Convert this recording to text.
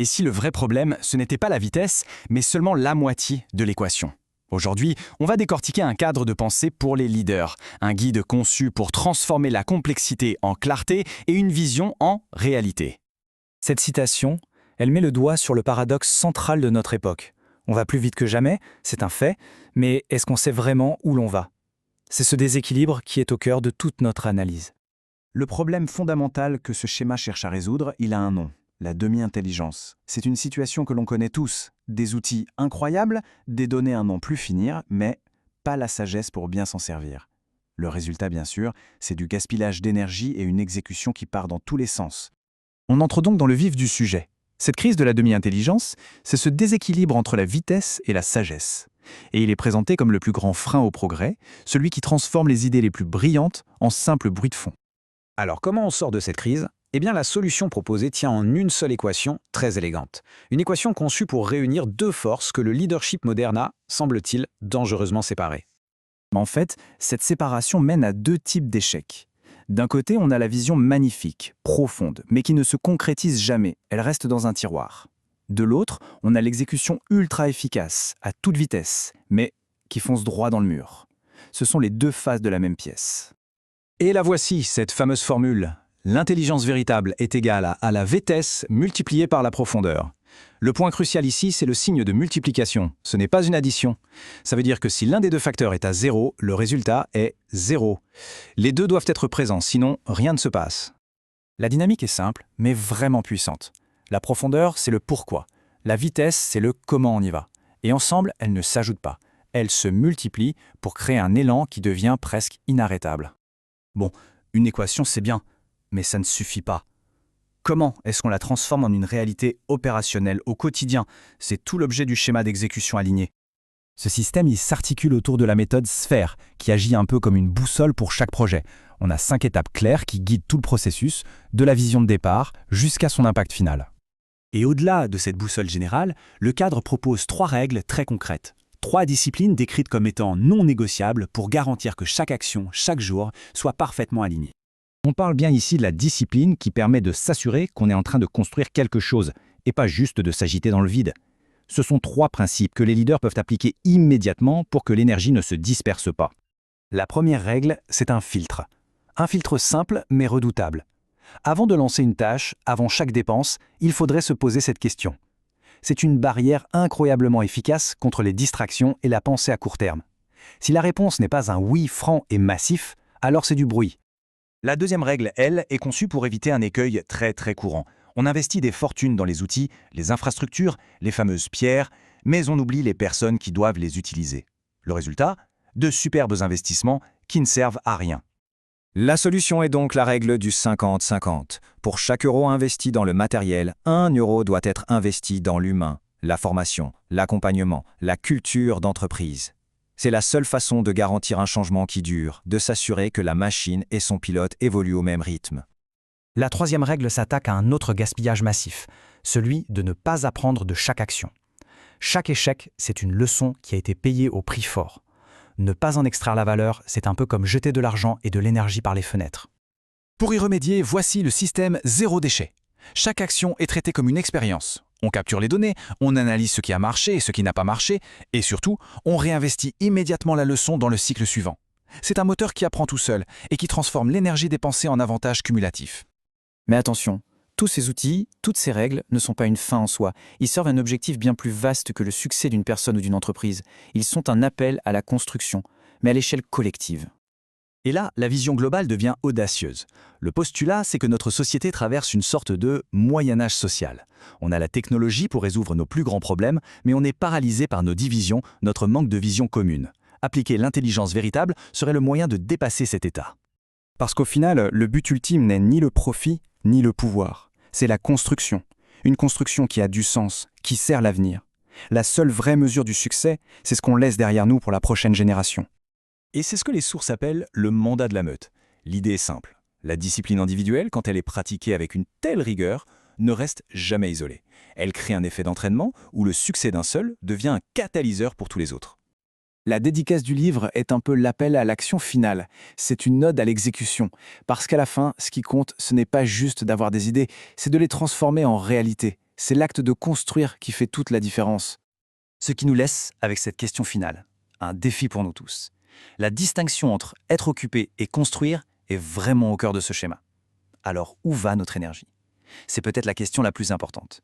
Et si le vrai problème, ce n'était pas la vitesse, mais seulement la moitié de l'équation? Aujourd'hui, on va décortiquer un cadre de pensée pour les leaders, un guide conçu pour transformer la complexité en clarté et une vision en réalité. Cette citation, elle met le doigt sur le paradoxe central de notre époque. On va plus vite que jamais, c'est un fait, mais est-ce qu'on sait vraiment où l'on va? C'est ce déséquilibre qui est au cœur de toute notre analyse. Le problème fondamental que ce schéma cherche à résoudre, il a un nom, la demi-intelligence. C'est une situation que l'on connaît tous, des outils incroyables, des données à n'en plus finir, mais pas la sagesse pour bien s'en servir. Le résultat, bien sûr, c'est du gaspillage d'énergie et une exécution qui part dans tous les sens. On entre donc dans le vif du sujet. Cette crise de la demi-intelligence, c'est ce déséquilibre entre la vitesse et la sagesse. Et il est présenté comme le plus grand frein au progrès, celui qui transforme les idées les plus brillantes en simple bruit de fond. Alors comment on sort de cette crise? Eh bien la solution proposée tient en une seule équation très élégante. Une équation conçue pour réunir deux forces que le leadership moderne a, semble-t-il, dangereusement séparées. En fait, cette séparation mène à deux types d'échecs. D'un côté, on a la vision magnifique, profonde, mais qui ne se concrétise jamais, elle reste dans un tiroir. De l'autre, on a l'exécution ultra efficace, à toute vitesse, mais qui fonce droit dans le mur. Ce sont les deux faces de la même pièce. Et la voici, cette fameuse formule. L'intelligence véritable est égale à la vitesse multipliée par la profondeur. Le point crucial ici, c'est le signe de multiplication. Ce n'est pas une addition. Ça veut dire que si l'un des deux facteurs est à 0, le résultat est 0. Les deux doivent être présents, sinon rien ne se passe. La dynamique est simple, mais vraiment puissante. La profondeur, c'est le pourquoi. La vitesse, c'est le comment on y va. Et ensemble, elles ne s'ajoutent pas. Elles se multiplient pour créer un élan qui devient presque inarrêtable. Bon, une équation c'est bien, mais ça ne suffit pas. Comment est-ce qu'on la transforme en une réalité opérationnelle au quotidien? C'est tout l'objet du schéma d'exécution aligné. Ce système, il s'articule autour de la méthode SPHERE, qui agit un peu comme une boussole pour chaque projet. On a 5 étapes claires qui guident tout le processus, de la vision de départ jusqu'à son impact final. Et au-delà de cette boussole générale, le cadre propose 3 règles très concrètes. 3 disciplines décrites comme étant non négociables pour garantir que chaque action, chaque jour, soit parfaitement alignée. On parle bien ici de la discipline qui permet de s'assurer qu'on est en train de construire quelque chose, et pas juste de s'agiter dans le vide. Ce sont 3 principes que les leaders peuvent appliquer immédiatement pour que l'énergie ne se disperse pas. La première règle, c'est un filtre. Un filtre simple mais redoutable. Avant de lancer une tâche, avant chaque dépense, il faudrait se poser cette question. C'est une barrière incroyablement efficace contre les distractions et la pensée à court terme. Si la réponse n'est pas un oui franc et massif, alors c'est du bruit. La deuxième règle, elle, est conçue pour éviter un écueil très courant. On investit des fortunes dans les outils, les infrastructures, les fameuses pierres, mais on oublie les personnes qui doivent les utiliser. Le résultat? De superbes investissements qui ne servent à rien. La solution est donc la règle du 50-50. Pour chaque euro investi dans le matériel, 1 euro doit être investi dans l'humain, la formation, l'accompagnement, la culture d'entreprise. C'est la seule façon de garantir un changement qui dure, de s'assurer que la machine et son pilote évoluent au même rythme. La troisième règle s'attaque à un autre gaspillage massif, celui de ne pas apprendre de chaque action. Chaque échec, c'est une leçon qui a été payée au prix fort. Ne pas en extraire la valeur, c'est un peu comme jeter de l'argent et de l'énergie par les fenêtres. Pour y remédier, voici le système zéro déchet. Chaque action est traitée comme une expérience. On capture les données, on analyse ce qui a marché et ce qui n'a pas marché, et surtout, on réinvestit immédiatement la leçon dans le cycle suivant. C'est un moteur qui apprend tout seul et qui transforme l'énergie dépensée en avantage cumulatif. Mais attention, tous ces outils, toutes ces règles ne sont pas une fin en soi. Ils servent un objectif bien plus vaste que le succès d'une personne ou d'une entreprise. Ils sont un appel à la construction, mais à l'échelle collective. Et là, la vision globale devient audacieuse. Le postulat, c'est que notre société traverse une sorte de Moyen-Âge social. On a la technologie pour résoudre nos plus grands problèmes, mais on est paralysé par nos divisions, notre manque de vision commune. Appliquer l'intelligence véritable serait le moyen de dépasser cet état. Parce qu'au final, le but ultime n'est ni le profit, ni le pouvoir. C'est la construction. Une construction qui a du sens, qui sert l'avenir. La seule vraie mesure du succès, c'est ce qu'on laisse derrière nous pour la prochaine génération. Et c'est ce que les sources appellent le mandat de la meute. L'idée est simple. La discipline individuelle, quand elle est pratiquée avec une telle rigueur, ne reste jamais isolée. Elle crée un effet d'entraînement où le succès d'un seul devient un catalyseur pour tous les autres. La dédicace du livre est un peu l'appel à l'action finale. C'est une ode à l'exécution. Parce qu'à la fin, ce qui compte, ce n'est pas juste d'avoir des idées, c'est de les transformer en réalité. C'est l'acte de construire qui fait toute la différence. Ce qui nous laisse avec cette question finale, un défi pour nous tous. La distinction entre être occupé et construire est vraiment au cœur de ce schéma. Alors où va notre énergie? C'est peut-être la question la plus importante.